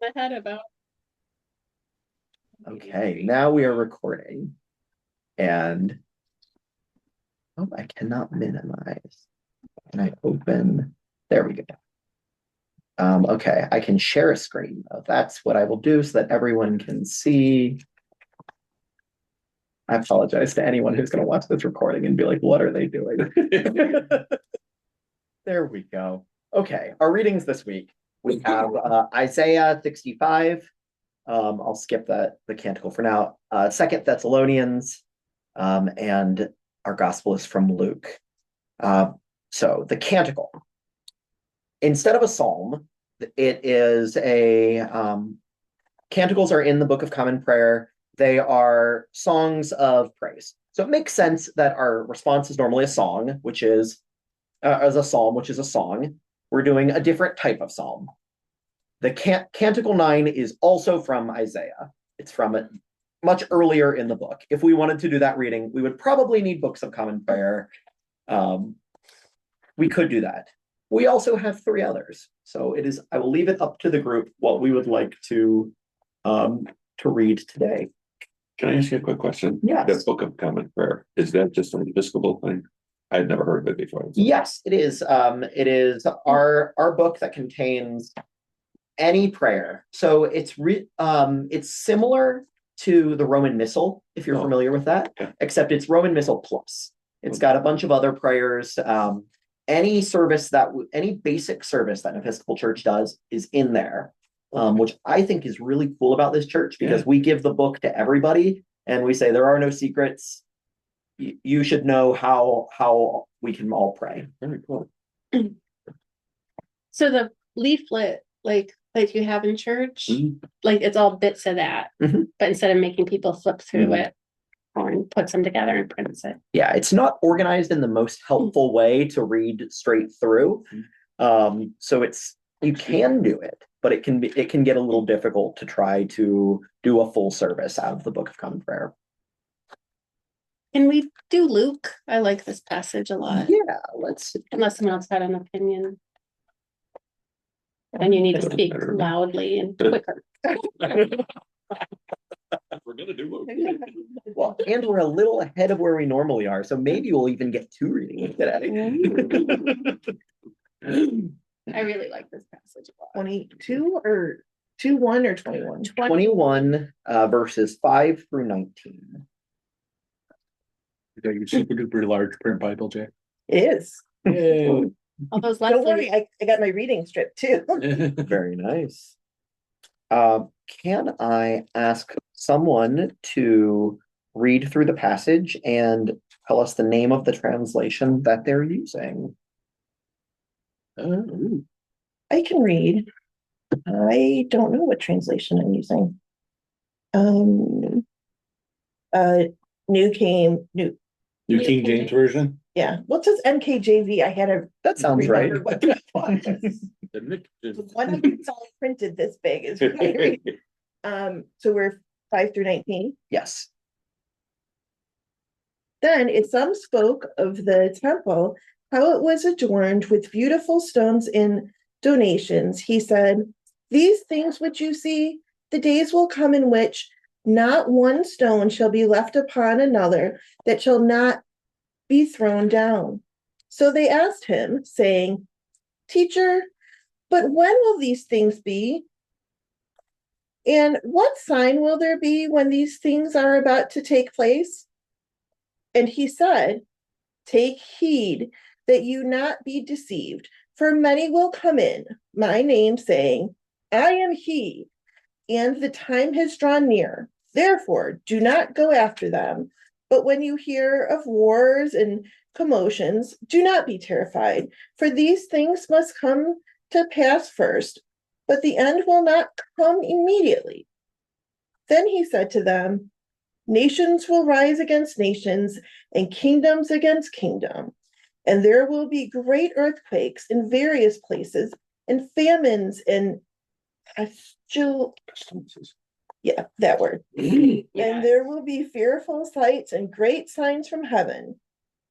my head about. Okay, now we are recording. And oh, I cannot minimize. Can I open? There we go. Okay, I can share a screen though. That's what I will do so that everyone can see. I apologize to anyone who's going to watch this recording and be like, what are they doing? There we go. Okay, our readings this week. We have Isaiah 65. I'll skip the canticle for now. Second Thessalonians, and our gospel is from Luke. So the canticle. Instead of a psalm, it is a canticles are in the Book of Common Prayer. They are songs of praise. So it makes sense that our response is normally a song, which is as a psalm, which is a song. We're doing a different type of psalm. The Canticle 9 is also from Isaiah. It's from it much earlier in the book. If we wanted to do that reading, we would probably need books of common prayer. We could do that. We also have three others. So it is, I will leave it up to the group what we would like to read today. Can I ask you a quick question? Yes. That Book of Common Prayer, is that just an Episcopal thing? I had never heard of it before. Yes, it is. It is our book that contains any prayer. So it's similar to the Roman Missal, if you're familiar with that, except it's Roman Missal plus. It's got a bunch of other prayers. Any basic service that an Episcopal church does is in there, which I think is really cool about this church because we give the book to everybody and we say there are no secrets. You should know how we can all pray. Very cool. So the leaflet, like you have in church, like it's all bits of that, but instead of making people flip through it, Lauren puts them together and prints it. Yeah, it's not organized in the most helpful way to read straight through. So you can do it, but it can get a little difficult to try to do a full service out of the Book of Common Prayer. Can we do Luke? I like this passage a lot. Yeah, let's. Unless someone else had an opinion. And you need to speak loudly and quicker. We're gonna do Luke. Well, and we're a little ahead of where we normally are, so maybe we'll even get two readings today. I really like this passage a lot. 22 or 2:1 or 21? 21 verses 5 through 19. You got your super duper large print Bible, Jay. It is. Yay. All those Don't worry, I got my reading strip too. Very nice. Can I ask someone to read through the passage and tell us the name of the translation that they're using? I can read. I don't know what translation I'm using. New King James Version. Yeah. What says NKJV? I had a That sounds right. what that was. The one that's all printed this big is what I read. So we're 5 through 19. Yes. Then some spoke of the temple, how it was adorned with beautiful stones and donations. He said, "These things which you see, the days will come in which not one stone shall be left upon another that shall not be thrown down." So they asked him, saying, "Teacher, but when will these things be? And what sign will there be when these things are about to take place?" And he said, "Take heed that you not be deceived, for many will come in my name, saying, 'I am he,' and the time has drawn near. Therefore, do not go after them. But when you hear of wars and commotions, do not be terrified, for these things must come to pass first, but the end will not come immediately." Then he said to them, "Nations will rise against nations, and kingdoms against kingdom. And there will be great earthquakes in various places, and famines and yeah, that word. And there will be fearful sights and great signs from heaven.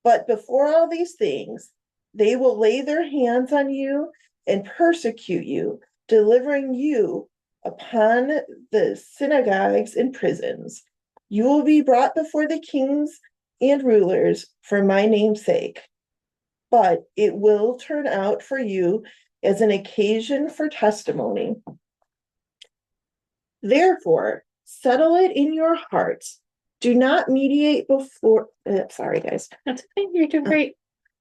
But before all these things, they will lay their hands on you and persecute you, delivering you upon the synagogues and prisons. You will be brought before the kings and rulers for my name's sake. But it will turn out for you as an occasion for testimony. Therefore, settle it in your hearts. Do not mediate sorry guys. That's okay. You're doing great.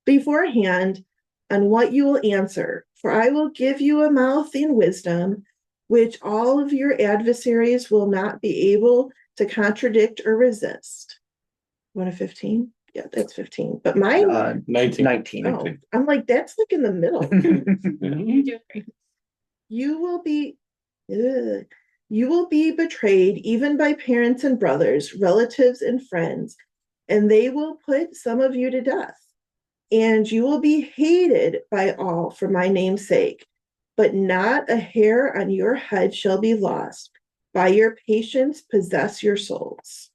Beforehand on what you will answer, for I will give you a mouth and wisdom, which all of your adversaries will not be able to contradict or resist. You want a 15? Yeah, that's 15. But mine, 19. 19. oh, I'm like, that's like in the middle. You're doing great. You will be betrayed even by parents and brothers, relatives and friends, and they will put some of you to death. And you will be hated by all for my name's sake, but not a hair on your head shall be lost. By your patience, possess your souls.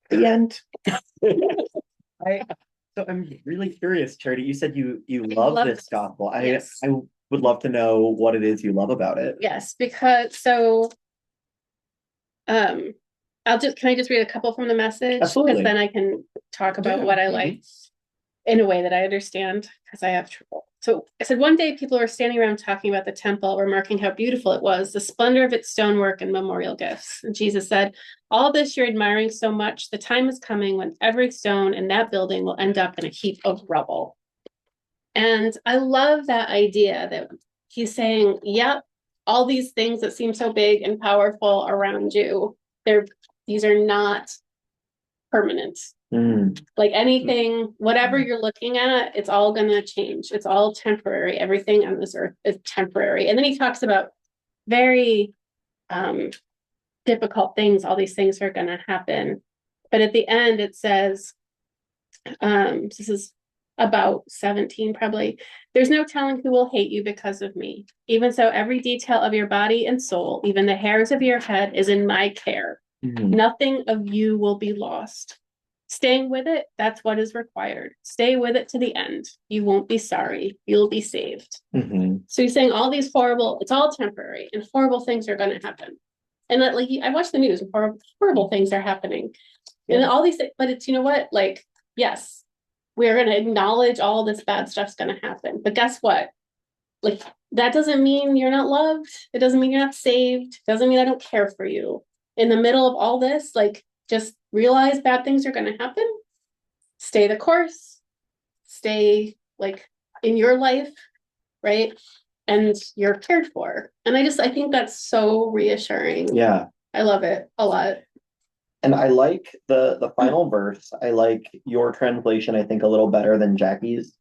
The end. So I'm really curious, Charity. You said you love love this this. gospel. Yes. I would love to know what it is you love about it. Yes, because can I just read a couple from the message? Absolutely. Because then I can talk about Yeah. what I liked in a way that I understand, because I have trouble. So I said, one day people were standing around talking about the temple, remarking how beautiful it was, the splendor of its stonework and memorial gifts. And Jesus said, all this you're admiring so much, the time is coming when every stone in that building will end up in a heap of rubble. And I love that idea that he's saying, yep, all these things that seem so big and powerful around you, these are not permanent. Like anything, whatever you're looking at, it's all gonna change. It's all temporary. Everything on this earth is temporary. And then he talks about very difficult things. All these things are gonna happen. But at the end, it says, this is about 17 probably, there's no telling who will hate you because of me. Even so, every detail of your body and soul, even the hairs of your head, is in my care. Nothing of you will be lost. Staying with it, that's what is required. Stay with it to the end. You won't be sorry. You'll be saved. So he's saying all these horrible, it's all temporary, and horrible things are going to happen. And that, like, I watch the news, and horrible things are happening. And all these things, but it's, you know what, like, yes, we're going to acknowledge all this bad stuff's going to happen. But guess what? Like, that doesn't mean you're not loved. It doesn't mean you're not saved. It doesn't mean I don't care for you. In the middle of all this, like, just realize bad things are going to happen. Stay the course. Stay, like, in your life, right? And you're cared for. And I think that's so reassuring. Yeah. I love it a lot. And I like the final verse. I like your translation, I think, a little better than Jackie's,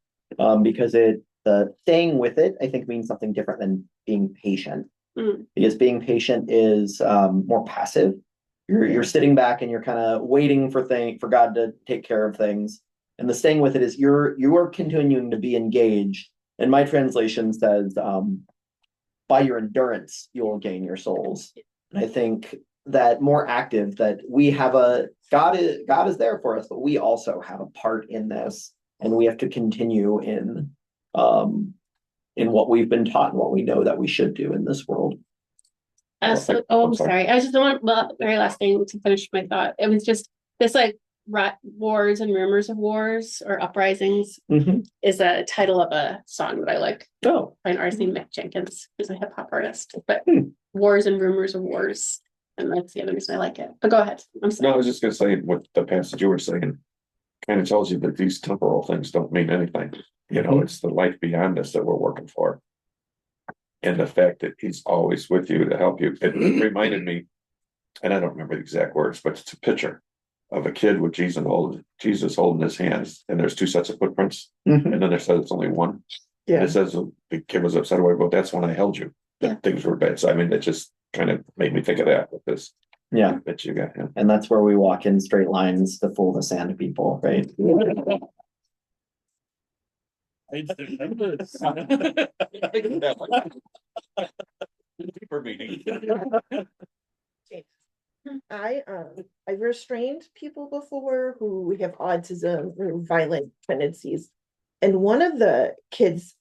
because the staying with it, I think, means something different than being patient. Because being patient is more passive. You're sitting back and you're kind of waiting for God to take care of things. And the staying with it is you are continuing to be engaged. And my translation says, by your endurance, you will gain your souls. And I think that more active, that we have God is there for us, but we also have a part in this, and we have to continue in what we've been taught and what we know that we should do in this world. I'm sorry. I just don't want the very last thing to finish my thought. It was just this, like, wars and rumors of wars or uprisings is a title of a song that I like. By an artist named Mick Jenkins, who's a hip hop artist. But wars and rumors of wars. And that's the other reason I like it. But go ahead. I'm sorry. No, I was just gonna say what the passage you were saying kind of tells you that these temporal things don't mean anything. You know, it's the life beyond us that we're working for. And the fact that he's always with you to help you. It reminded me, and I don't remember the exact words, but it's a picture of a kid with Jesus holding his hands, and there's two sets of footprints, and then there says it's only one. And it says the kid was upset away, but that's when I held you. That things were bad. So I mean, it just kind of made me think of that with this. Yeah. That you got him. And that's where we walk in straight lines to fool the sand people, right? Deeper meaning. I've restrained people before who have autism or violent tendencies, and one of the kids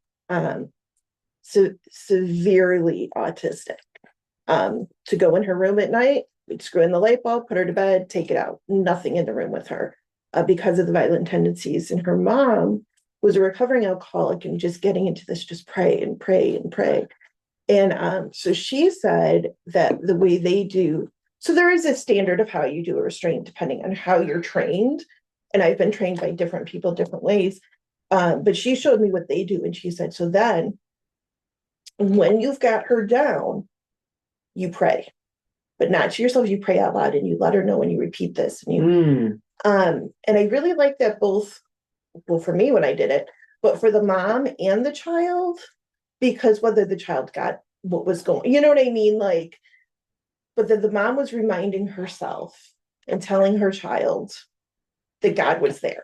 severely autistic. To go in her room at night, we'd screw in the light bulb, put her to bed, take it out, nothing in the room with her, because of the violent tendencies. And her mom was a recovering alcoholic and just getting into this, just pray and pray and pray. And so she said that the way they do, so there is a standard of how you do a restraint depending on how you're trained. And I've been trained by different people different ways. But she showed me what they do. And she said, so then when you've got her down, you pray, but not to yourself. You pray out loud and you let her know when you repeat this. And you, and I really like that both, well, for me when I did it, but for the mom and the child, because whether the child got what was going, you know what I mean? Like, but the mom was reminding herself and telling her child that God was there.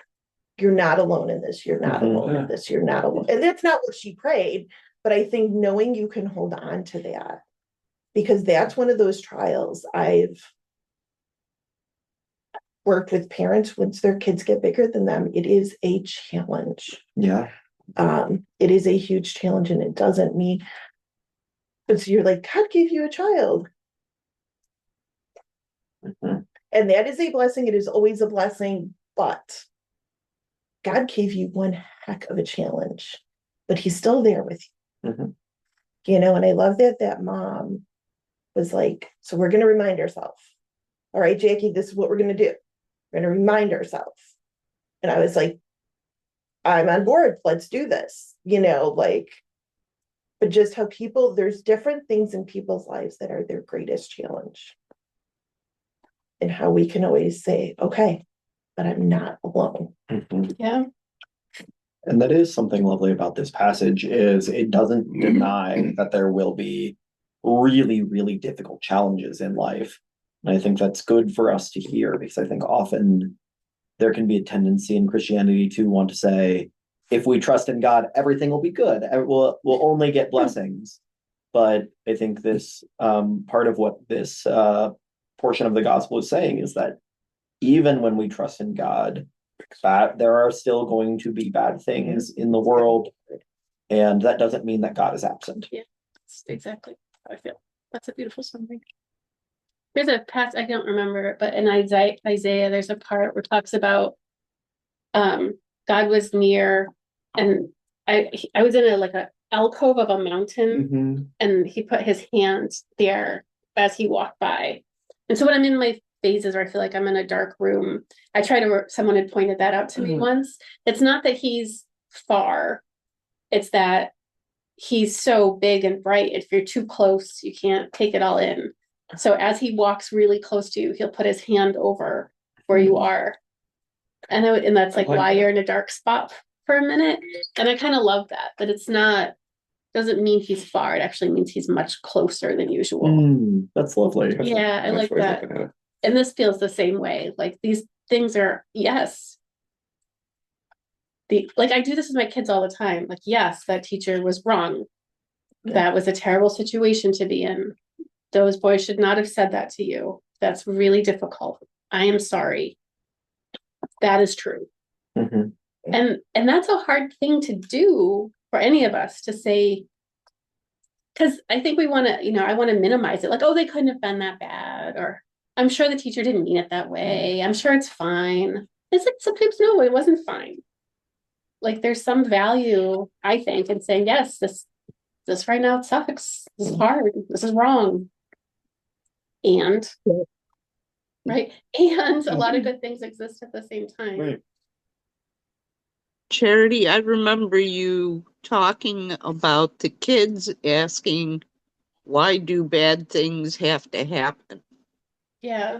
You're not alone in this. You're not alone in this. You're not alone. And that's not what she prayed, but I think knowing you can hold on to that, because that's one of those trials. I've worked with parents once their kids get bigger than them. It is a challenge. Yeah. It is a huge challenge, and it doesn't mean, but so you're like, God gave you a child. And that is a blessing. It is always a blessing, but God gave you one heck of a challenge, but he's still there with you. You know, and I love that mom was like, so we're going to remind ourselves. All right, Jackie, this is what we're going to do. We're going to remind ourselves. And I was like, I'm on board. Let's do this. You know, like, but just how people, there's different things in people's lives that are their greatest challenge. And how we can always say, okay, but I'm not alone. Yeah. And that is something lovely about this passage, is it doesn't deny that there will be really, really difficult challenges in life. And I think that's good for us to hear, because I think often there can be a tendency in Christianity to want to say, if we trust in God, everything will be good. We'll only get blessings. But I think this part of what this portion of the gospel is saying is that even when we trust in God, that there are still going to be bad things in the world. And that doesn't mean that God is absent. Yeah, that's exactly how I feel. That's a beautiful summary. There's a passage, I don't remember, but in Isaiah, there's a part where it talks about God was near, and I was in a alcove of a mountain, and he put his hand there as he walked by. And so when I'm in my phases where I feel like I'm in a dark room, I try to, someone had pointed that out to me once. It's not that he's far, it's that he's so big and bright. If you're too close, you can't take it all in. So as he walks really close to you, he'll put his hand over where you are. And that's like why you're in a dark spot for a minute. And I kind of love that it's not, doesn't mean he's far. It actually means he's much closer than usual. That's lovely. Yeah, I like that. And this feels the same way. Like these things are, yes. I do this with my kids all the time. Like, yes, that teacher was wrong. Yeah. That was a terrible situation to be in. Those boys should not have said that to you. That's really difficult. I am sorry. That is true. And that's a hard thing to do for any of us to say, because I think we want to, I want to minimize it. Like, oh, they couldn't have been that bad. Or I'm sure the teacher didn't mean it that way. I'm sure it's fine. It's like sometimes, no, it wasn't fine. Like there's some value, I think, in saying, yes, this right now it sucks. This is hard. This is wrong. And right. And a lot of good things exist at the same time. Right. Charity, I remember you talking about the kids asking, why do bad things have to happen? Yeah.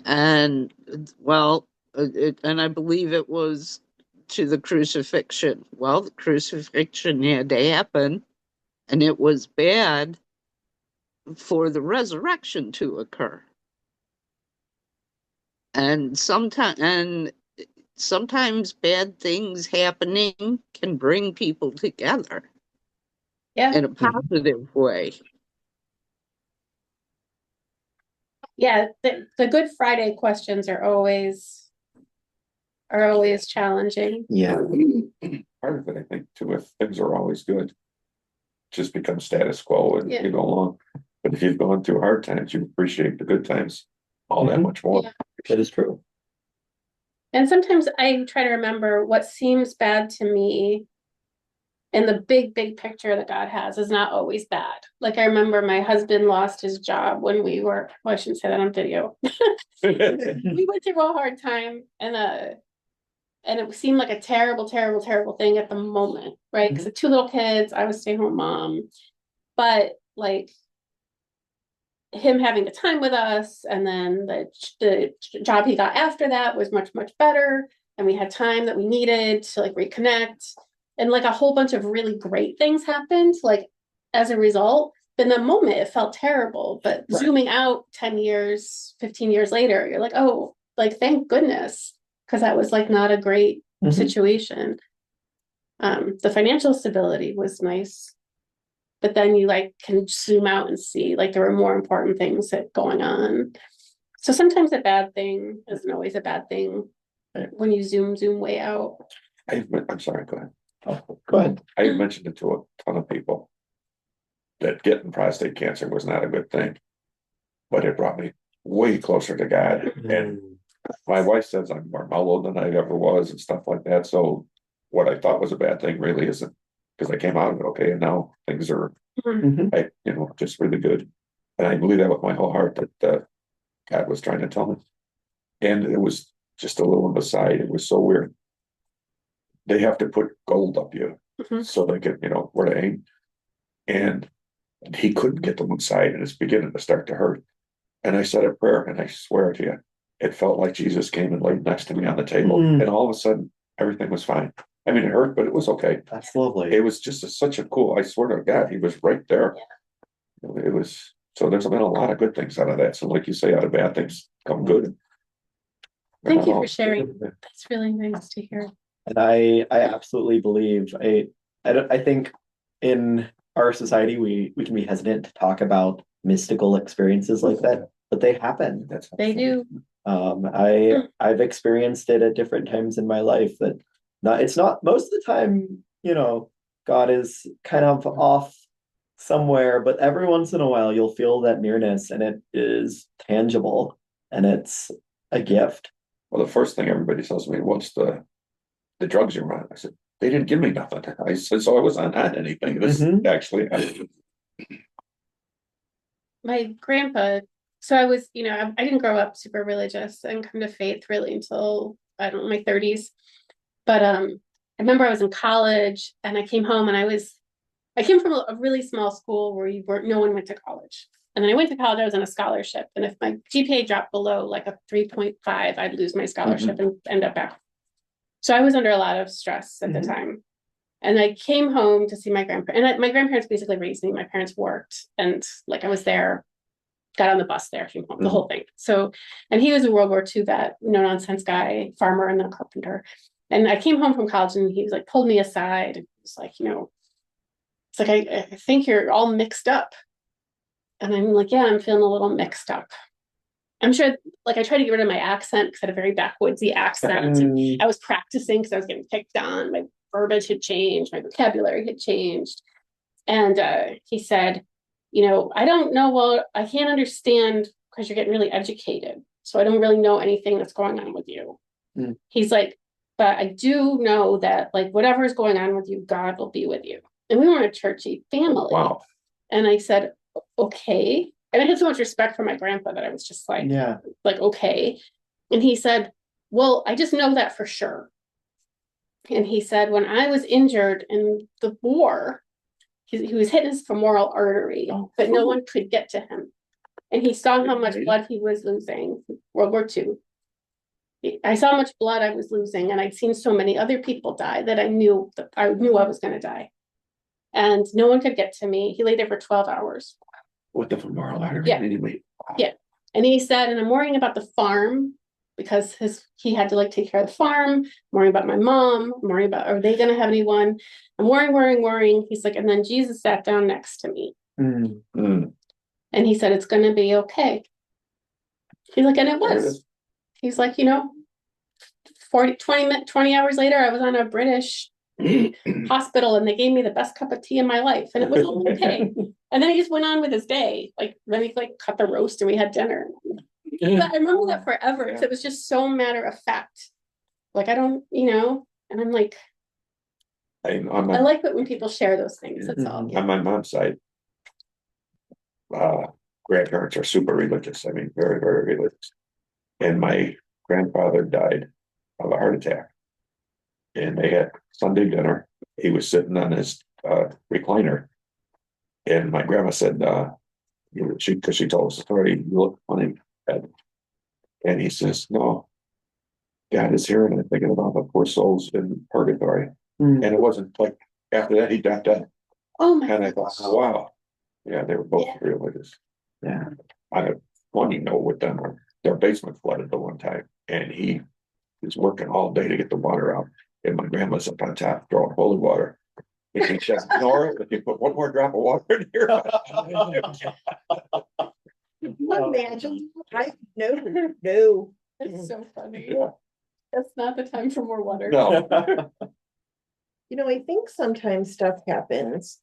And well, and I believe it was to the crucifixion. Well, the crucifixion had to happen, and it was bad for the resurrection to occur. And sometimes bad things happening can bring people together. Yeah. In a positive way. Yeah, the Good Friday questions are always challenging. Yeah. Part of it, I think, too, if things are always good, just becomes status quo and Yeah. you go along. But if you've gone through hard times, you appreciate the good times all that Mhm. much more. Yeah. That is true. And sometimes I try to remember what seems bad to me in the big, big picture that God has is not always bad. Like I remember my husband lost his job when well, I shouldn't say that on video. We went through a hard time and it seemed like a terrible, terrible, terrible thing at the moment, right? Because of 2 little kids, I was a stay-at-home mom. But like him having the time with us, and then the job he got after that was much, much better. And we had time that we needed to like reconnect. And like a whole bunch of really great things happened, like as a result. But in the moment, it felt terrible. But Right. zooming out 10 years, 15 years later, you're like, oh, like thank goodness. Because that was like not a great Mhm. situation. The financial stability was nice. But then you like can zoom out and see like there were more important things that going on. So sometimes a bad thing isn't always a bad thing Right. when you zoom way out. I'm sorry, go ahead. Oh, go ahead. I mentioned it to a ton of people that getting prostate cancer was not a good thing, but it brought me way closer to God. And my wife says I'm more mellow than I ever was and stuff like that. So what I thought was a bad thing really isn't, because I came out of it okay, and now things are, Mhm. just really good. And I believe that with my whole heart that God was trying to tell me. And it was just a little aside. It was so weird. They have to put gold up you Mhm. so they can, where to aim. And he couldn't get them inside, and it's beginning to start to hurt. And I said a prayer, and I swear to you, it felt like Jesus came and laid next to me on the table. Mm. And all of a sudden, everything was fine. I mean, it hurt, but it was okay. That's lovely. It was just such a cool, I swear to God, he was right there. It was, so there's been a lot of good things out of that. So like you say, out of bad things come good. Thank you for sharing. That's really nice to hear. And I absolutely believe I think in our society we can be hesitant to talk about mystical experiences like that, but they happen. They do. I've experienced it at different times in my life that it's not most of the time, God is kind of off somewhere, but every once in a while you'll feel that nearness and it is tangible and it's a gift. Well, the first thing everybody tells me, what's the drugs you're on? I said, they didn't give me nothing. I said, so I wasn't on anything. This actually happened. My grandpa, so I was, I didn't grow up super religious and come to faith really until, I don't know, my 30s. But I remember I was in college and I came home and I came from a really small school where no one went to college. And then I went to college, I was on a scholarship. And if my GPA dropped below like a 3.5, I'd lose my scholarship and end up back. So I was under a lot of stress at the time. And I came home to see my grandparents. And my grandparents basically raised me. My parents worked. And like I was there, got on the bus there, came home, the whole thing. So, and he was a World War II vet, no nonsense guy, farmer and then carpenter. And I came home from college and he was like, pulled me aside. And he was like, it's like, I think you're all mixed up. And I'm like, yeah, I'm feeling a little mixed up. I'm sure, like, I tried to get rid of my accent because I had a very backwoodsy accent. And I was practicing because I was getting picked on. My verbiage had changed, my vocabulary had changed. And he said, I don't know, well, I can't understand because you're getting really educated. So I don't really know anything that's going on with you. He's like, but I do know that, like, whatever is going on with you, God will be with you. And we were a churchy family. Wow. And I said, okay. And I had so much respect for my grandpa that I was just like, okay. And he said, well, I just know that for sure. And he said, when I was injured in the war, he was hitting his femoral artery, but no one could get to him. And he saw how much blood he was losing, World War II. I saw how much blood I was losing, and I'd seen so many other people die that I knew I was going to die. And no one could get to me. He lay there for 12 hours. With the femoral artery? Yeah. Anyway. Yeah. And he said, and I'm worrying about the farm because he had to like take care of the farm. I'm worrying about my mom. I'm worrying about, are they going to have anyone? I'm worrying. He's like, and then Jesus sat down next to me. And he said, it's going to be okay. He's like, and it was. He's like, 20 hours later, I was on a British hospital and they gave me the best cup of tea in my life and it was all okay. And then he just went on with his day. Like then he like cut the roast and we had dinner. But I remember that forever because it was just so matter of fact. Like I don't, and I'm like, On I my, like it when people share those things. That's all. on my mom's side, grandparents are super religious. I mean, very, very religious. And my grandfather died of a heart attack. And they had Sunday dinner. He was sitting on his recliner. And my grandma said, because she told us the story, you look funny. And he says, no, God is here and I'm thinking about the poor souls in purgatory. And it wasn't like after that he got dead. Oh my And I thought, oh, wow. Yeah, they were both religious. Yeah. I have one with them. Their basement flooded the one time and he was working all day to get the water out. And my grandma's up on top throwing holy water. And she says, Nora, if you put one more drop of water in here. Can you imagine? No. It's so funny. Yeah. That's not the time for more water. No. I think sometimes stuff happens.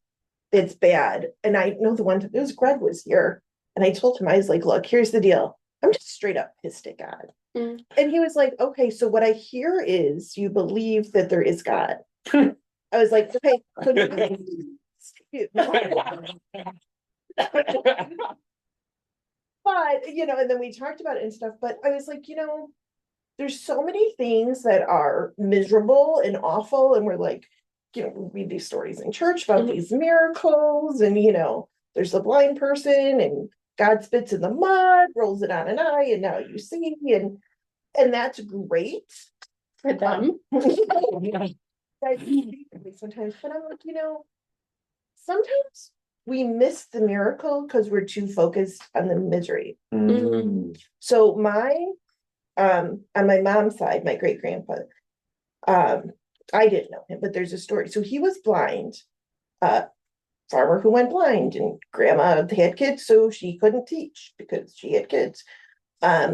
It's bad. And I know the one, it was Greg was here. And I told him, I was like, look, here's the deal. I'm just straight up pissed at God. Mm. And he was like, okay, so what I hear is you believe that there is God. I was like, okay, so but and then we talked about it and stuff, but I was like, there's so many things that are miserable and awful, and we're like, we read these stories in church about these miracles, and there's the blind person and God spits in the mud, rolls it on an eye, and now you see, and that's great For them. Sometimes, but I'm like, sometimes we miss the miracle because we're too focused on the misery. So on my mom's side, my great grandpa, I didn't know him, but there's a story. So he was blind, farmer who went blind, and grandma had kids, so she couldn't teach because she had kids.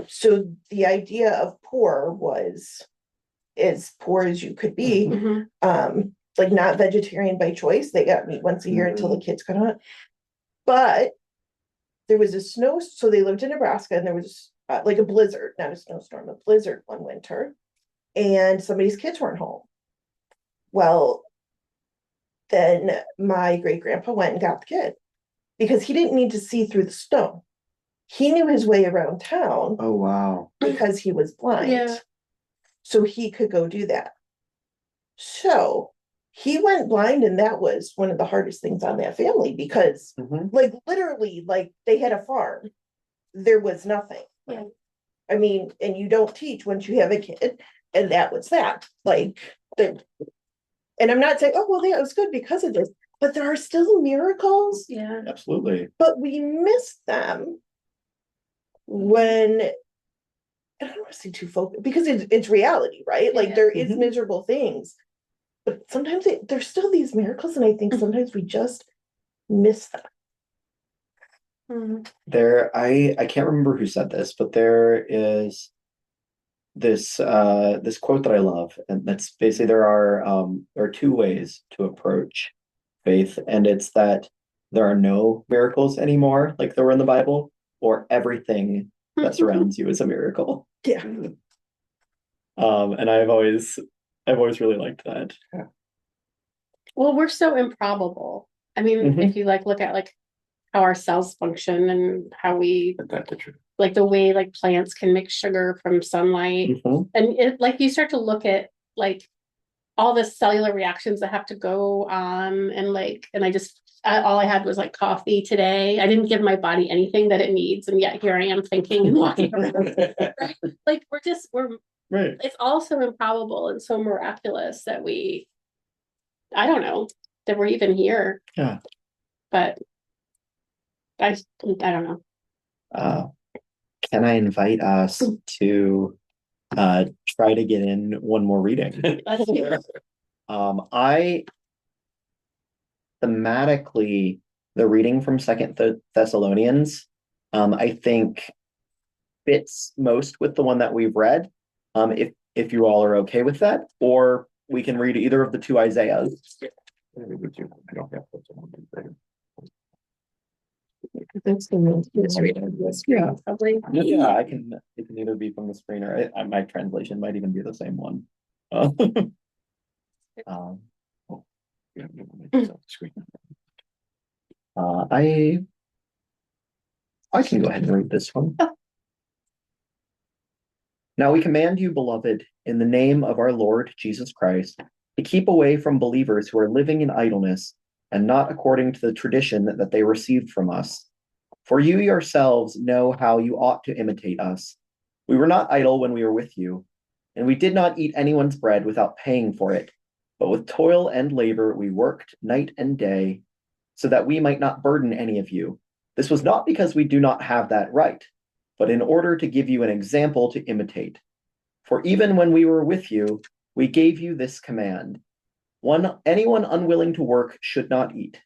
So the idea of poor was as poor as you could be. Like not vegetarian by choice. They got meat once a year until the kids could hunt. But there was a snow, so they lived in Nebraska, and there was like a blizzard, not a snowstorm, a blizzard one winter, and somebody's kids weren't home. Well, then my great grandpa went and got the kid because he didn't need to see through the snow. He knew his way around town. Oh, wow. Because he was blind. Yeah. So he could go do that. So he went blind, and that was one of the hardest things on that family because like literally, like they had a farm. There was nothing. Yeah. I mean, and you don't teach once you have a kid, and that was that. Like and I'm not saying, oh well, that was good because of this, but there are still miracles. Yeah. Absolutely. But we miss them when I don't want to say too focused because it's reality, right? Like there is miserable things, but sometimes there's still these miracles, and I think sometimes we just miss them. I can't remember who said this, but there is this quote that I love, and that's basically there are two ways to approach faith, and it's that there are no miracles anymore like there were in the Bible, or everything that surrounds you is a miracle. Yeah. And I've always really liked that. Yeah. Well, we're so improbable. I mean, if you look at how our cells function and how we That's the truth. like the way like plants can make sugar from sunlight, and it you start to look at all the cellular reactions that have to go on, and all I had was coffee today. I didn't give my body anything that it needs, and yet here I am thinking and walking around. Right? We're Right. It's all so improbable and so miraculous that I don't know that we're even here. Yeah. But I don't know. Can I invite us to try to get in one more reading? Let's do it. I thematically, the reading from Second Thessalonians, I think fits most with the one that we've read. If you all are okay with that, or we can read either of the two Isaiahs. I don't have to. That's the most read this. Yeah. Probably. Yeah, I can, it can either be from the screen or my translation might even be the same one. Um, Yeah, never mind, it's off the screen. I can go ahead and read this one. Now we command you, beloved, in the name of our Lord Jesus Christ, to keep away from believers who are living in idleness and not according to the tradition that they received from us. For you yourselves know how you ought to imitate us. We were not idle when we were with you, and we did not eat anyone's bread without paying for it, but with toil and labor we worked night and day, so that we might not burden any of you. This was not because we do not have that right, but in order to give you an example to imitate. For even when we were with you, we gave you this command: anyone unwilling to work should not eat.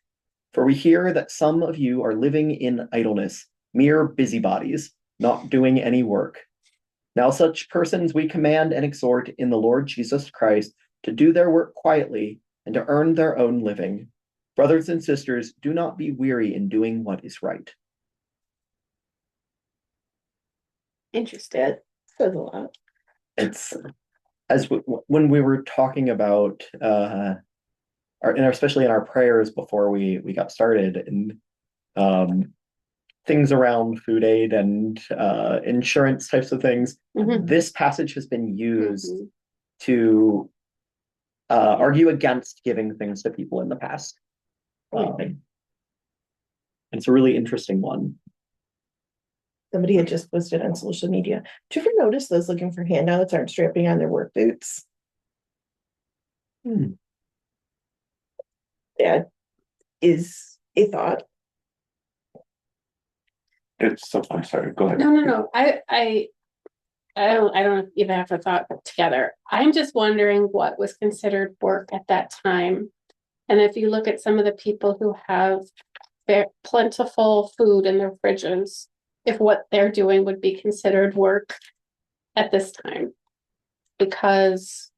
For we hear that some of you are living in idleness, mere busybodies, not doing any work. Now such persons we command and exhort in the Lord Jesus Christ to do their work quietly and to earn their own living. Brothers and sisters, do not be weary in doing what is right. Interested. Says a lot. It's when we were talking about and especially in our prayers before we got started, and things around food aid and insurance types of things. Mhm. This passage has been used Mhm. to argue against giving things to people in the past. It's a really interesting one. Somebody had just posted on social media. Did you ever notice those looking for handouts aren't strapping on their work boots? That is a thought. It's so, I'm sorry, go ahead. No. I don't even have to thought together. I'm just wondering what was considered work at that time. And if you look at some of the people who have plentiful food in their fridges, if what they're doing would be considered work at this time. Because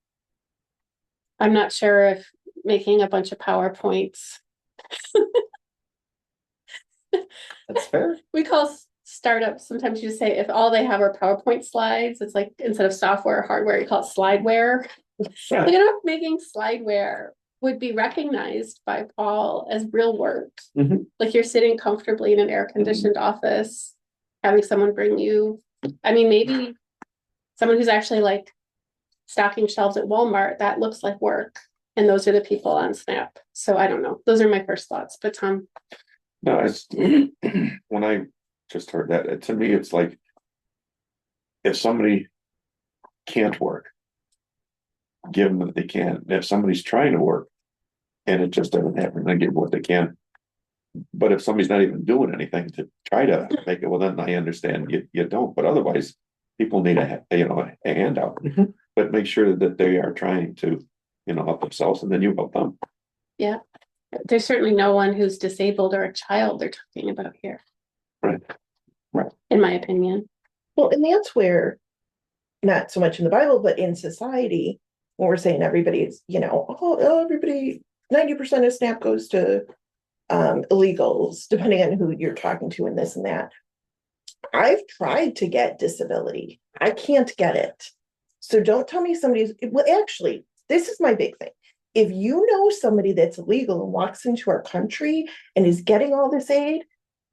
I'm not sure if making a bunch of PowerPoints. That's fair. We call startups, sometimes you say if all they have are PowerPoint slides, it's like instead of software or hardware, you call it slideware. Yeah. You know, making slideware would be recognized by Paul as real work. Mhm. Like you're sitting comfortably in an air-conditioned office, having someone bring you, I mean, maybe someone who's actually like stocking shelves at Walmart, that looks like work. And those are the people on Snap. So I don't know. Those are my first thoughts. But Tom. No, it's when I just heard that, to me, it's like if somebody can't work, give them that they can. If somebody's trying to work and it just doesn't happen, then give what they can. But if somebody's not even doing anything to try to make it, well, then I understand you don't. But otherwise, people need a handout. Mhm. But make sure that they are trying to, help themselves, and then you help them. Yeah. There's certainly no one who's disabled or a child they're talking about here. Right. In my opinion. Well, and that's where, not so much in the Bible, but in society, when we're saying everybody's, everybody, 90% of SNAP goes to illegals, depending on who you're talking to and this and that. I've tried to get disability. I can't get it. So don't tell me actually, this is my big thing. If you know somebody that's illegal and walks into our country and is getting all this aid,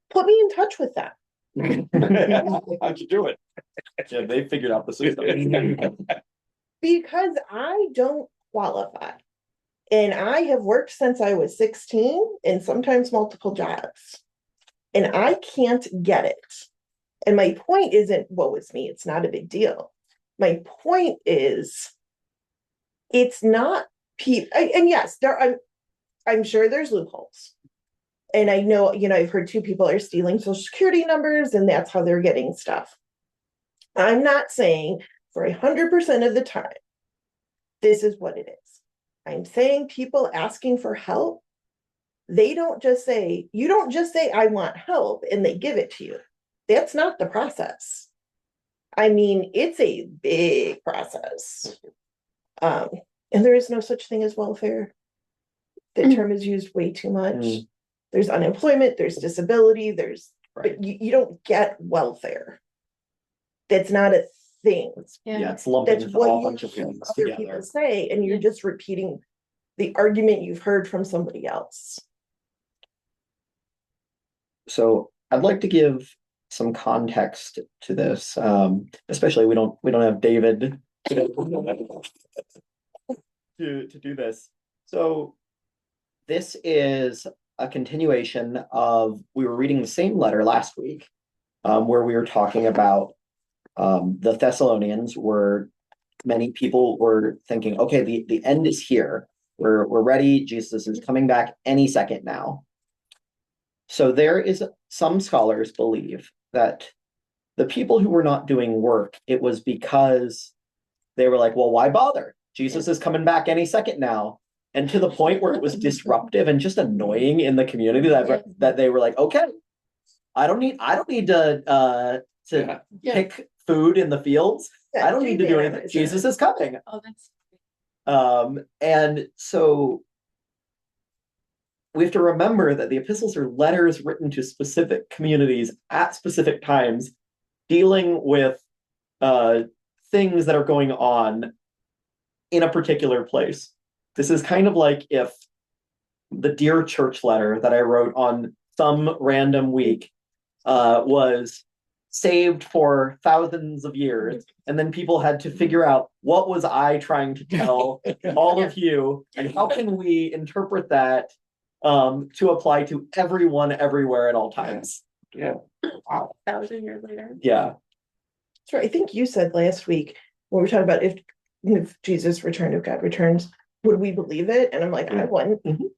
put me in touch with them. How'd you do it? Yeah, they figured out the system. Because I don't qualify. And I have worked since I was 16 and sometimes multiple jobs. And I can't get it. And my point isn't, woe is me, it's not a big deal. My point is, it's not people, and yes, I'm sure there's loopholes. And I know, I've heard 2 people are stealing social security numbers and that's how they're getting stuff. I'm not saying for 100% of the time, this is what it is. I'm saying people asking for help, you don't just say, I want help and they give it to you. That's not the process. I mean, it's a big process. And there is no such thing as welfare. The term is used way too much. Mm. There's unemployment, there's disability, Right. but you don't get welfare. That's not a thing. Yeah, it's lumping That's a what whole you bunch of hear things other together. people say, and you're just repeating the argument you've heard from somebody else. So I'd like to give some context to this, especially we don't have David to do this. So this is a continuation of, we were reading the same letter last week, where we were talking about the Thessalonians, where many people were thinking, okay, the end is here. We're ready. Jesus is coming back any second now. So there is, some scholars believe that the people who were not doing work, it was because they were like, well, why bother? Jesus is coming back any second now. And to the point where it was disruptive and just annoying in the community that they were like, okay, I don't need to pick food in the fields. I don't need to do anything. Jesus is coming. Oh, that's and so we have to remember that the epistles are letters written to specific communities at specific times, dealing with things that are going on in a particular place. This is kind of like if the Dear Church letter that I wrote on some random week was saved for thousands of years, and then people had to figure out, what was I trying to tell all of you, and how can we interpret that to apply to everyone everywhere at all times. Yeah. wow, 1,000 years later. Yeah. So I think you said last week when we were talking about if Jesus returned, if God returns, would we believe it? And I'm like, I wouldn't. Mhm.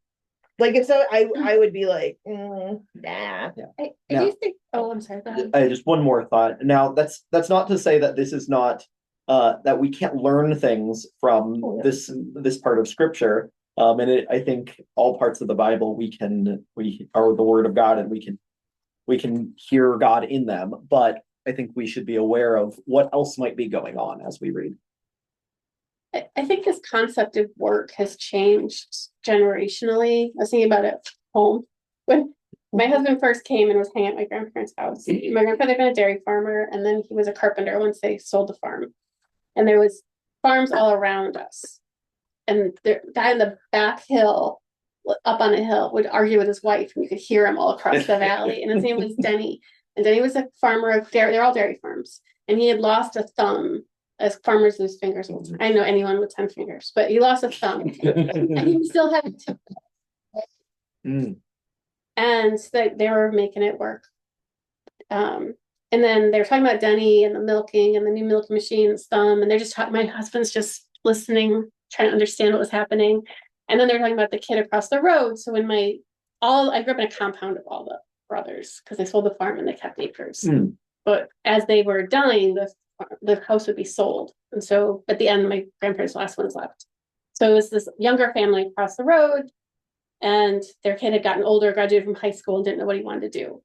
Like if so, I would be like, nah. I Now- do think. Oh, I'm sorry. Go ahead. Just one more thought. Now, that's not to say that this is not that we can't learn things from this part of scripture. And I think all parts of the Bible we are the Word of God, and we can hear God in them. But I think we should be aware of what else might be going on as we read. I think this concept of work has changed generationally. I was thinking about it at home when my husband first came and was hanging at my grandparents' house. My grandfather had been a dairy farmer, and then he was a carpenter once they sold the farm. And there was farms all around us. And the guy in the back hill, up on a hill, would argue with his wife, and you could hear him all across the valley. And his name was Denny. And Denny was a farmer of dairy. They're all dairy farms. And he had lost a thumb, as farmers lose fingers. I know anyone with 10 fingers, but he lost a thumb. And he still had two. And they were making it work. And then they were talking about Denny and the milking and the new milking machine's thumb. And they're just talking, my husband's just listening, trying to understand what was happening. And then they're talking about the kid across the road. So when I grew up in a compound of all the brothers, because they sold the farm and they kept acres. But as they were dying, the house would be sold. And so at the end, my grandparents' last ones left. So it was this younger family across the road, and their kid had gotten older, graduated from high school, and didn't know what he wanted to do.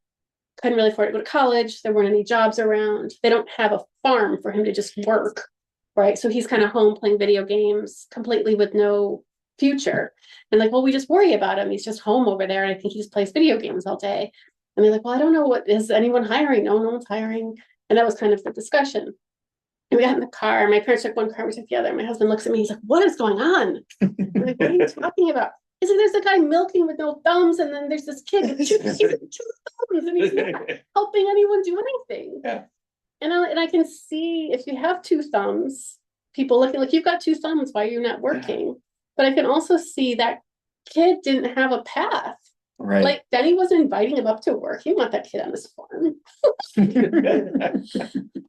Couldn't really afford to go to college. There weren't any jobs around. They don't have a farm for him to just work, right? So he's kind of home playing video games completely with no future. And like, well, we just worry about him. He's just home over there. And I think he just plays video games all day. And they're like, well, I don't know, is anyone hiring? No one's hiring. And that was kind of the discussion. And we got in the car. My parents took one car, we took the other. My husband looks at me. He's like, what is going on? I'm like, what are you talking about? He's like, there's a guy milking with no thumbs. And then there's this kid with two thumbs. And he's not helping anyone do anything. Yeah. And I can see, if you have two thumbs, people looking like, you've got two thumbs, why are you not working? But I can also see that kid didn't have a path. Right. Like Denny wasn't inviting him up to work. He didn't want that kid on his farm.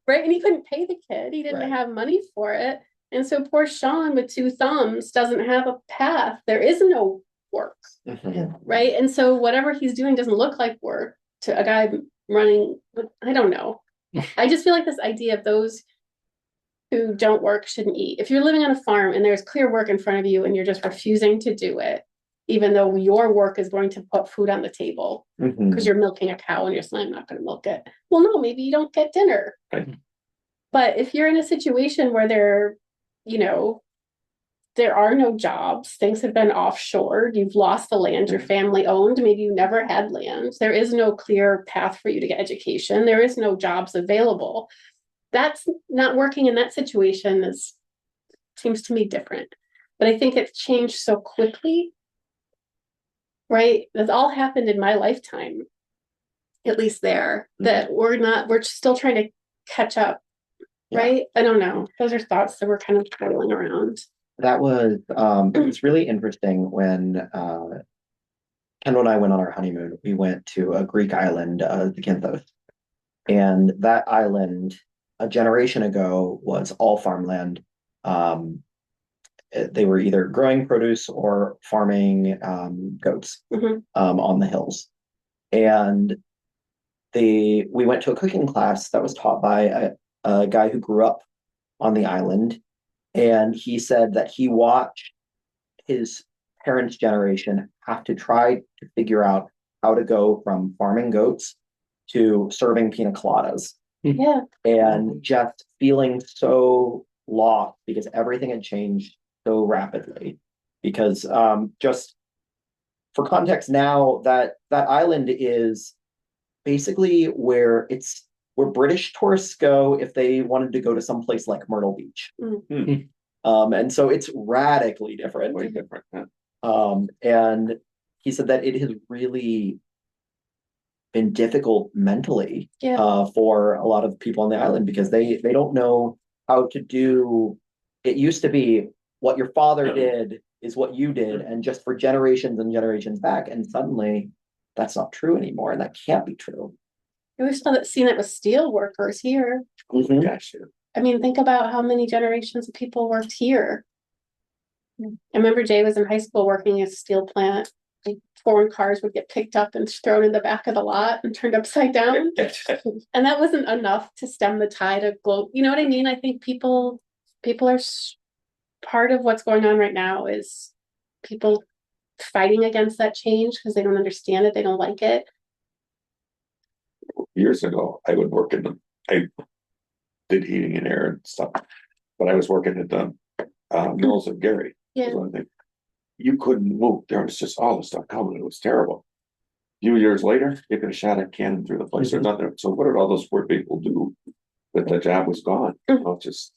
Right. And he couldn't pay the kid. He didn't have money for it. And so poor Sean with two thumbs doesn't have a path. There is no work. Right. And so whatever he's doing doesn't look like work to a guy running with, I don't know. I just feel like this idea of those who don't work shouldn't eat. If you're living on a farm and there's clear work in front of you and you're just refusing to do it, even though your work is going to put food on the table because you're milking a cow and you're saying, I'm not going to milk it. Well, no, maybe you don't get dinner. Right. But if you're in a situation where they're, there are no jobs. Things have been offshored. You've lost the land your family owned. Maybe you never had land. There is no clear path for you to get education. There is no jobs available. That's not working in that situation seems to me different. But I think it's changed so quickly, right? That's all happened in my lifetime, at least there, that we're still trying to catch up, right? I don't know. Those are thoughts that we're kind of twirling around. That was it's really interesting when Kendall and I went on our honeymoon. We went to a Greek island, the Kinthos, and that island a generation ago was all farmland. They were either growing produce or farming goats on the hills, and we went to a cooking class that was taught by a guy who grew up on the island, and he said that he watched his parents' generation have to try to figure out how to go from farming goats to serving pina coladas. Yeah. And just feeling so lost because everything had changed so rapidly. Because just for context now, that island is basically where British tourists go if they wanted to go to some place like Myrtle Beach. And so it's radically different. Way different. And he said that it has really been difficult mentally for a lot of people on the island because they don't know how to do. It used to be what your father did is what you did, and just for generations and generations back, and suddenly that's not true anymore, and that can't be true. We've seen it with steel workers here. Gosh, I mean, think about how many generations of people worked here. I remember Jay was in high school working at a steel plant. Like foreign cars would get picked up and thrown in the back of the lot and turned upside down. And that wasn't enough to stem the tide of global. You know what I mean? I think people are part of what's going on right now is people fighting against that change because they don't understand it. They don't like it. Years ago, I would work I did heating and air and stuff, but I was working at the mills of Gary. Yeah. One thing. You couldn't move. There was just all the stuff coming. It was terrible. A few years later, you could have shot a cannon through the place. There's nothing. So what did all those poor people do? That the job was gone. Well, just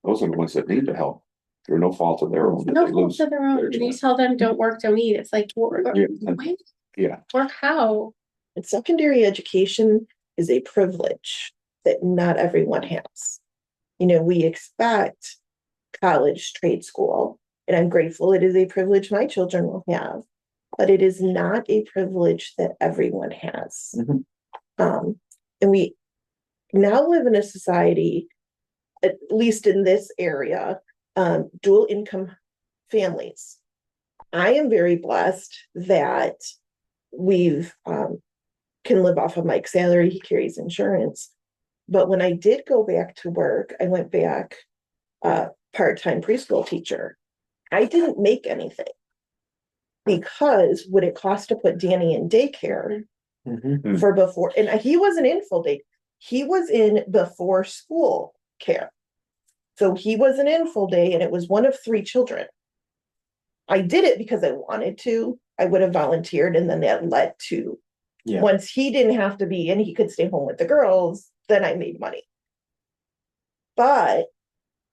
those are the ones that need the help. Through no fault of their own. No fault of their own. And you tell them don't work, don't eat. It's like work how? And secondary education is a privilege that not everyone has. You know, we expect college, trade school, and I'm grateful it is a privilege my children will have, but it is not a privilege that everyone has. And we now live in a society, at least in this area, dual income families. I am very blessed that we've can live off of Mike's salary. He carries insurance. But when I did go back to work, I went back part-time preschool teacher. I didn't make anything because what it cost to put Danny in daycare for before, and he wasn't in full day. He was in before school care. So he wasn't in full day, and it was one of 3 children. I did it because I wanted to. I would have volunteered, and then that led to once he didn't have to be in, he could stay home with the girls, then I made money. But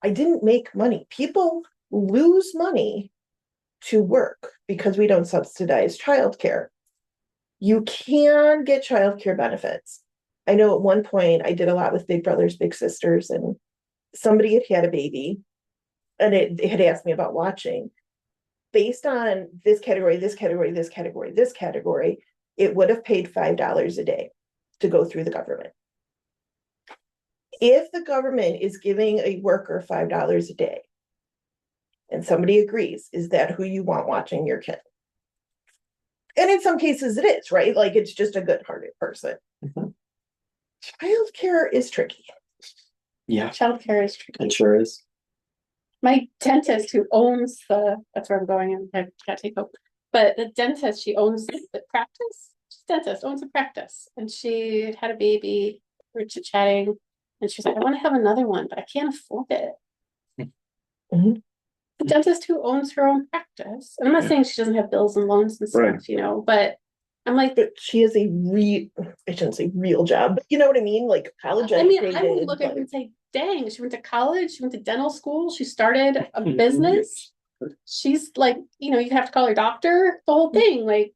I didn't make money. People lose money to work because we don't subsidize childcare. You can get childcare benefits. I know at one point I did a lot with Big Brothers Big Sisters, and somebody had a baby and it had asked me about watching. Based on this category, this category, this category, this category, it would have paid $5 a day to go through the government. If the government is giving a worker $5 a day and somebody agrees, is that who you want watching your kid? And in some cases it is, right? Like it's just a good-hearted person. Childcare is tricky. Yeah. Childcare is tricky. It sure is. My dentist who owns that's where I'm going, and I can't take over. But the dentist, she owns the practice. She's a dentist, owns a practice. And she had a baby. We were chit-chatting. And she's like, I want to have another one, but I can't afford it. a dentist who owns her own practice. And I'm not Yeah. saying she doesn't have bills and loans and stuff, Right. you know, but I'm like, But she has a I shouldn't say real job, but you know what I mean? Like college I mean, I would educated, look at her like, and say, dang, she went to college, she went to dental school, she started a business. She's like, you know, you have to call her doctor, the whole thing. Like,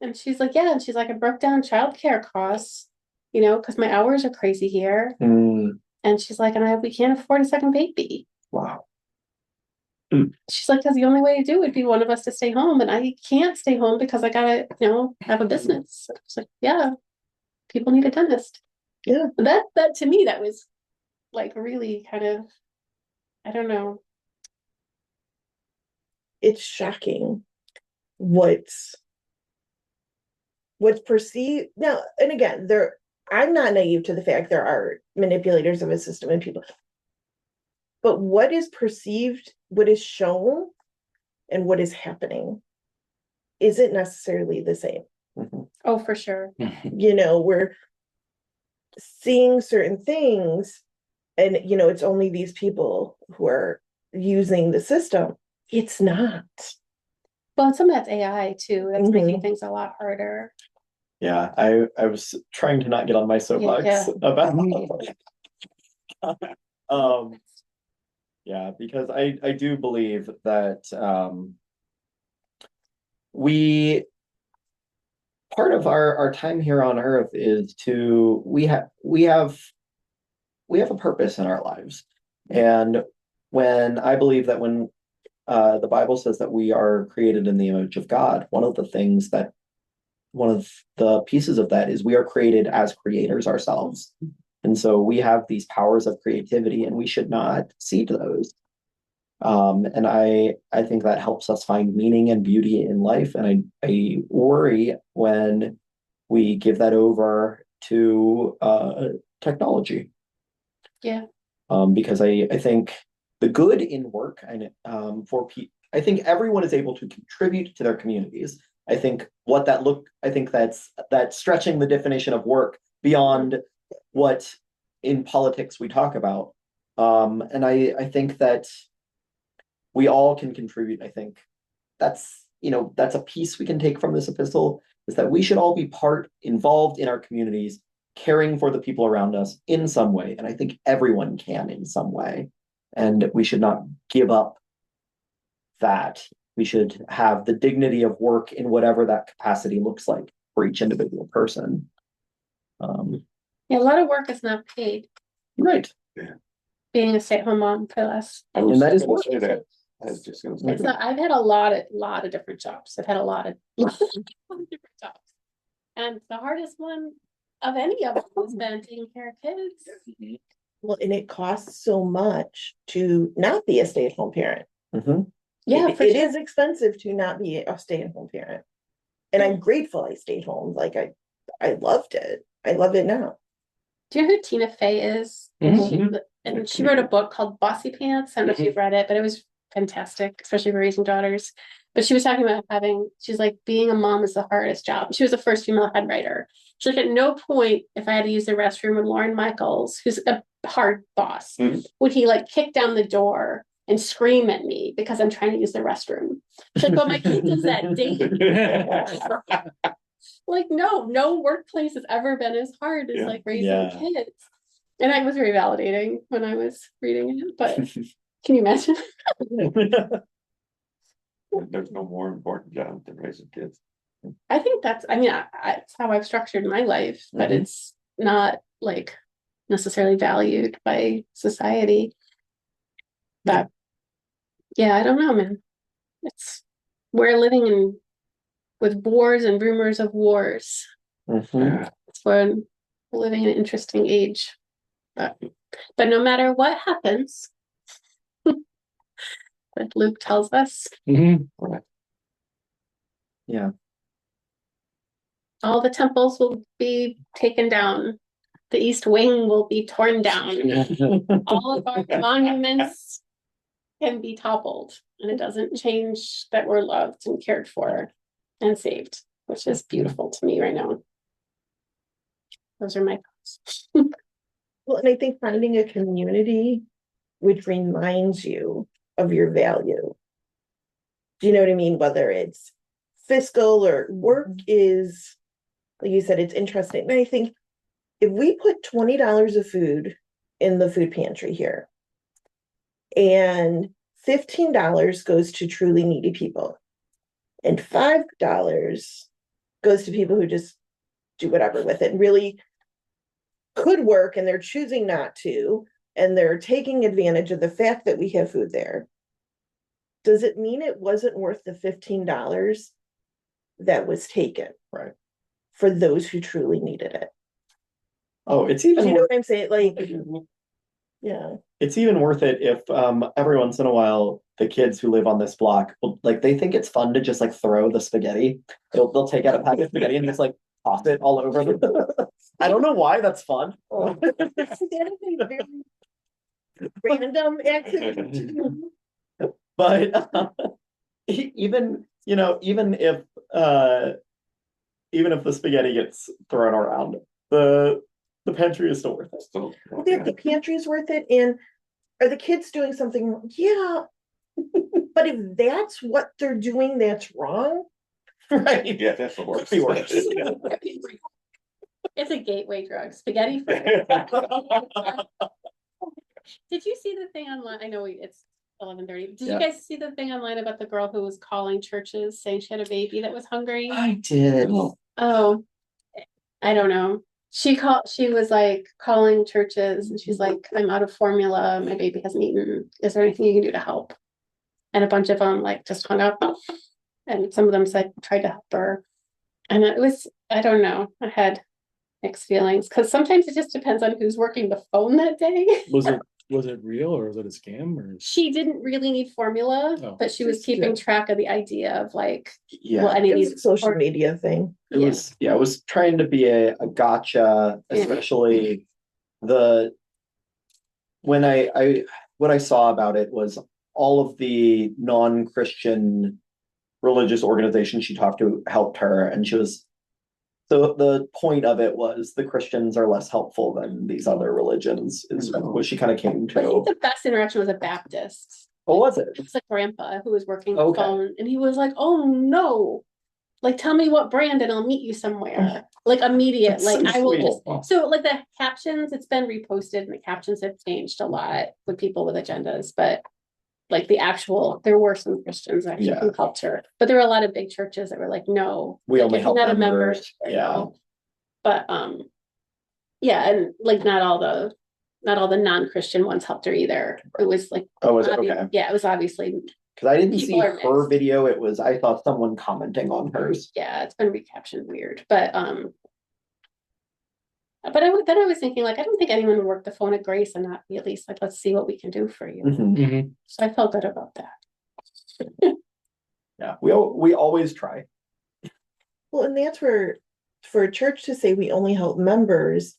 and she's like, yeah, and she's like, I broke down childcare costs, you know, because my hours are crazy here. Mm, And she's like, we can't afford a second baby. wow. She's like, because the only way to do it would be one of us to stay home, and I can't stay home because I gotta, you know, have a business. It's like, yeah, people need a dentist. Yeah. That to me, that was like really kind of, I don't know. it's shocking what's perceived now. And again, I'm not naive to the fact there are manipulators of a system and people, but what is perceived, what is shown, and what is happening isn't necessarily the same. Mhm. Oh, for sure. You know, we're seeing certain things, and you know, it's only these people who are using the system. It's not. Well, and some of that's AI too. That's making Mhm. things a lot harder. Yeah, I was trying to not get on my soapbox Yeah. about um yeah, because I do believe that we part of our time here on earth is to we have a purpose in our lives. And when I believe that when the Bible says that we are created in the image of God, one of the pieces of that is we are created as creators ourselves. And so we have these powers of creativity and we should not cede those. And I think that helps us find meaning and beauty in life. And I worry when we give that over to technology. Yeah. Because I think the good in work and I think everyone is able to contribute to their communities. I think I think that's stretching the definition of work beyond what in politics we talk about. And I think that we all can contribute. I think that's a piece we can take from this epistle is that we should all be involved in our communities, caring for the people around us in some way. And I think everyone can in some way. And we should not give up that. We should have the dignity of work in whatever that capacity looks like for each individual person. Yeah, a lot of work is not paid. Right. Being a stay-at-home mom for us. And that is gonna work. say that. I was just gonna say It's that. not, I've had a lot of different jobs. I've had a lot of different jobs. And the hardest one of any of them has been taking care of kids. Well, and it costs so much to not be a stay-at-home parent. Mhm. Yeah, it, for it sure. is expensive to not be a stay-at-home parent. And I'm grateful I stayed home. Like I loved it. I love it now. Do you know who Tina Fey is? Mhm. She wrote a book called Bossy Pants. I don't know if you've read it, but it was fantastic, especially for raising daughters. But she was talking about she's like, being a mom is the hardest job. She was the first female head writer. She's like, at no point, if I had to use the restroom with Lauren Michaels, who's a hard boss, would he like kick down the door and scream at me because I'm trying to use the restroom. She's like, but my kid does that daily. Like, no workplace has ever been as hard as like raising kids. And I was very validating when I was reading it, but can you imagine? There's no more important job than raising kids. I think it's how I've structured my life, but it's not like necessarily valued by society. But yeah, I don't know, man. We're living with wars and rumors of wars. Mhm. It's when we're living in an interesting age. But no matter what happens, like Luke tells us, Yeah. all the temples will be taken down. The East Wing will be torn down. All of our monuments can be toppled. And it doesn't change that we're loved and cared for and saved, which is beautiful to me right now. Those are my thoughts. Well, and I think finding a community which reminds you of your value Do you know what I mean? Whether it's fiscal or work is, like you said, it's interesting. And I think if we put $20 of food in the food pantry here and $15 goes to truly needy people and $5 goes to people who just do whatever with it and really could work and they're choosing not to, and they're taking advantage of the fact that we have food there, does it mean it wasn't worth the $15 that was taken? Right. For those who truly needed it. Oh, it's Do even you know worth, what I'm saying? Like, yeah. it's even worth it if every once in a while the kids who live on this block, like they think it's fun to just like throw the spaghetti. They'll take out a packet of spaghetti and just like toss it all over the I don't know why that's fun. That is a very random activity to do. But even even if the spaghetti gets thrown around, the pantry is still worth it. So, I think the pantry's worth it. And are the kids doing something wrong? Yeah. But if that's what they're doing, that's wrong. Right. yeah, that's the worst. Could be worse. It's a gateway drug, spaghetti. Did you see the thing online? I know it's 11:30. Did Yeah. you guys see the thing online about the girl who was calling churches saying she had a baby that was hungry? I did. Oh, I don't know. She was like calling churches and she's like, I'm out of formula. My baby hasn't eaten. Is there anything you can do to help? And a bunch of them like just hung up. And some of them said, tried to help her. And it was, I don't know. I had mixed feelings because sometimes it just depends on who's working the phone that day. Was it real or was it a scam or? She didn't really need formula, Oh. but she was keeping track of the idea of like, Yeah. well, any of It's a these social media thing. It was trying to be a gotcha, Yeah. especially when what I saw about it was all of the non-Christian religious organizations she talked to helped her, and the point of it was the Christians are less helpful than these other religions, is what she kind of came But I think to. the best interaction was a Baptist. What was it? It's like grandpa who was working the Okay. phone and he was like, oh no, like tell me what brand and I'll meet you somewhere. Like immediate, That's like so I will sweet. just so like the captions, it's been reposted and the captions have changed a lot with people with agendas, but like the actual, there were some Christians actually Yeah. who helped her, but there were a lot of big churches that were like, no, We like, only if help you're not a member, members. Yeah. no. But yeah, and like not all the non-Christian ones helped her either. It was like, Oh, was it? Okay. yeah, it was obviously, Because I didn't see People are her mixed. video. I saw someone commenting on hers. yeah, it's been recaptioned weird, but then I was thinking like, I don't think anyone would work the phone at Grace and not be at least like, let's see what we can do for you. Mhm. So I felt good about that. Yeah, we always try. Well, and that's where for a church to say we only help members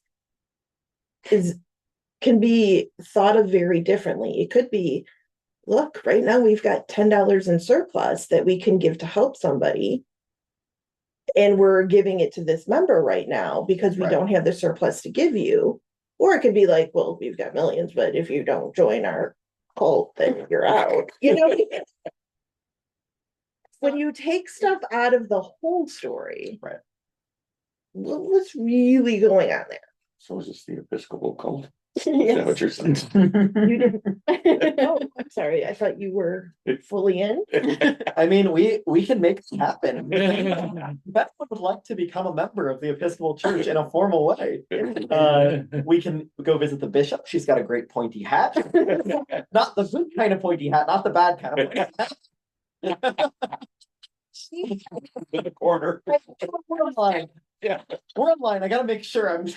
can be thought of very differently. It could be, look, right now we've got $10 in surplus that we can give to help somebody. And we're giving it to this member right now because we Right. don't have the surplus to give you. Or it could be like, well, we've got millions, but if you don't join our cult, then you're out. You know, when you take stuff out of the whole story, Right. what's really going on there? So is this the Episcopal cult? Is Yes. that what you're saying? You didn't. Oh, I'm sorry. I thought you were fully in. I mean, we can make it happen. Beth would like to become a member of the Episcopal Church in a formal way. We can go visit the bishop. She's got a great pointy hat. Not the good kind of pointy hat, not the bad kind of pointy hat. In the corner. We're online. Yeah. We're online. I gotta make sure I'm.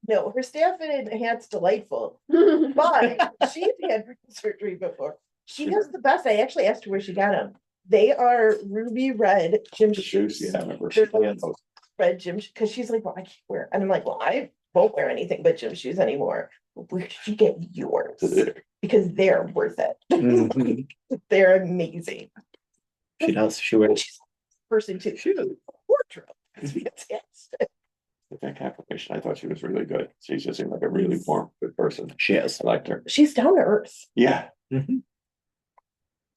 No, her staff in hat's delightful, but she's had surgery before. She does the best. I actually asked her where she got them. They are ruby red gym shoes. Yeah, I remember. Red gym because she's like, well, I can't wear. And I'm like, well, I won't wear anything but gym shoes anymore. Where did you get yours? Because they're worth it. They're amazing. She does. She wears. She's a person too. She does wardrobe. It's fantastic. That application, I thought she was really good. She just seemed like a really warm, good person. She is. I liked her. She's down to earth. Yeah.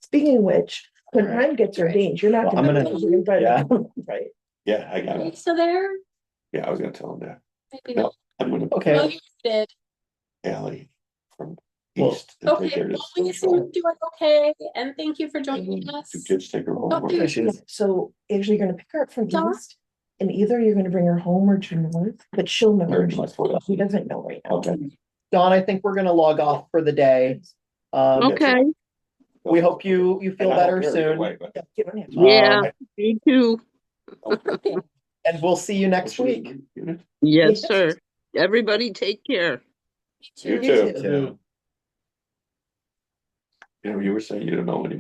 Speaking of which, when All right. time gets ordained, you're not Well, I'm gonna. gonna- yeah. Right. Yeah, I got Are you it. still there? Yeah, I was gonna tell him that. Maybe No, not. I'm gonna Okay. Oh, you did. Allie from Well, east. to take Okay, her to well, we social. seem doing okay, and thank you for joining us. Do kids take her home? Oh, or- there she is. So actually, you're gonna pick her up from Dawn? east, and either you're gonna bring her home or to north, but she'll know. Or where north, she's- whatever. She doesn't know right now. Okay. Dawn, I think we're gonna log off for the day. Okay, We hope you feel And I better don't care either soon. way, but- You don't have to. yeah, Um, me too. and we'll see you next week. Yes, Yes. sir. Everybody take care. You You too. too. You know, you were saying you don't know anybody